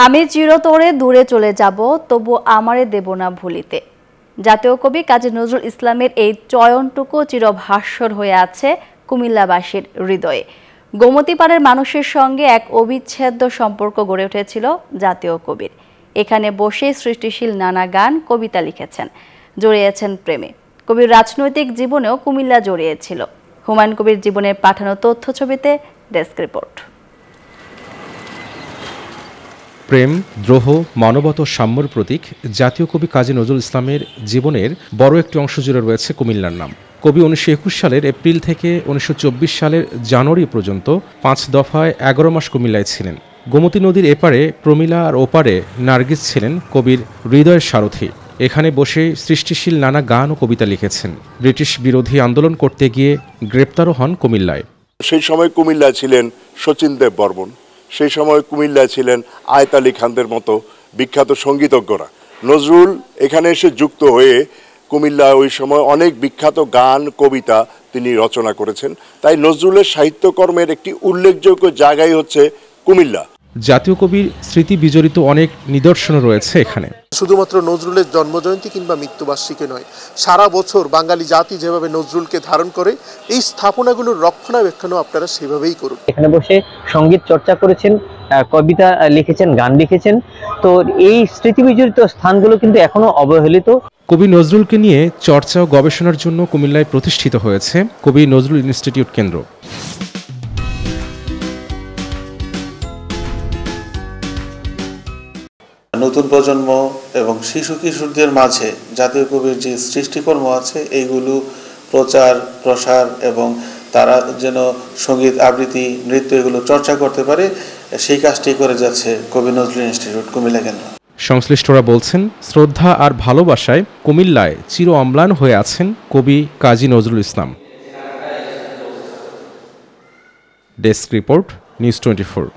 আমি চিরতরে দূরে চলে যাব, তবু আমারে দেব না ভুলিতে। জাতীয় কবি কাজী নজরুল ইসলামের এই চয়নটুকু চিরভাস্বর হয়ে আছে কুমিল্লাবাসীর হৃদয়ে। গোমতী পাড়ের মানুষের সঙ্গে এক অবিচ্ছেদ্য সম্পর্ক গড়ে উঠেছিল জাতীয় কবির। এখানে বসে সৃষ্টিশীল নানা গান, কবিতা লিখেছেন, জড়িয়েছেন প্রেমে। কবির রাজনৈতিক জীবনেও কুমিল্লা জড়িয়েছিল। হুমায়ুন কবির জীবনের পাঠানো তথ্যছবিতে ডেস্ক রিপোর্ট। প্রেম, দ্রোহ, মানবতা ও সাম্যর প্রতীক জাতীয় কবি কাজী নজরুল ইসলামের জীবনের বড় একটি অংশ জুড়ে রয়েছে কুমিল্লার নাম। কবি 1921 সালের এপ্রিল থেকে 1924 সালের জানুয়ারি পর্যন্ত 5 দফায় 11 মাস কুমিল্লায় ছিলেন। গোমতী নদীর এপারে প্রমীলা আর ওপারে নার্গিস ছিলেন কবির হৃদয়ের সারথি। এখানে বসে সৃষ্টিশীল নানা গান ও কবিতা লিখেছেন। ব্রিটিশ বিরোধী আন্দোলন করতে গিয়ে গ্রেপ্তারও হন কুমিল্লায়। সেই সময় কুমিল্লায় ছিলেন শচীন দেব বর্মন, সেই সময় কুমিল্লায় ছিলেন আয়েত আলী খানদের মতো বিখ্যাত সঙ্গীতজ্ঞরা। নজরুল এখানে এসে যুক্ত হয়ে কুমিল্লা ওই সময় অনেক বিখ্যাত গান, কবিতা তিনি রচনা করেছেন। তাই নজরুলের সাহিত্যকর্মের একটি উল্লেখযোগ্য জায়গাই হচ্ছে কুমিল্লা। জাতীয় কবির স্মৃতি বিজড়িত অনেক নিদর্শনও রয়েছে এখানে। শুধুমাত্র নজরুলের জন্মজয়ন্তী কিংবা মৃত্যুবার্ষিকী নয়, সারা বছর বাঙালি জাতি যেভাবে নজরুলকে ধারণ করে, এই স্থাপনাগুলোর রক্ষণাবেক্ষণও আপনারা সেভাবেই করুন। এখানে বসে সঙ্গীত চর্চা করেছেন, কবিতা লিখেছেন, গান লিখেছেন। তো এই স্মৃতি বিজড়িত স্থানগুলো কিন্তু এখনো অবহেলিত। কবি নজরুলকে নিয়ে চর্চা ও গবেষণার জন্য কুমিল্লায় প্রতিষ্ঠিত হয়েছে কবি নজরুল ইনস্টিটিউট কেন্দ্র। নতুন প্রজন্ম এবং শিশু কিশোরদের মাঝে জাতীয় কবির যে সৃষ্টিকর্ম আছে এইগুলো প্রচার প্রসার এবং তারা যেন সঙ্গীত, আবৃত্তি, নৃত্য এগুলো চর্চা করতে পারে, সেই কাজটি করে যাচ্ছে কবি নজরুল ইনস্টিটিউট কুমিল্লা কেন্দ্র। সংশ্লিষ্টরা বলছেন, শ্রদ্ধা আর ভালোবাসায় কুমিল্লায় চির অম্লান হয়ে আছেন কবি Kazi Nazrul Islam. Desk report, news 24।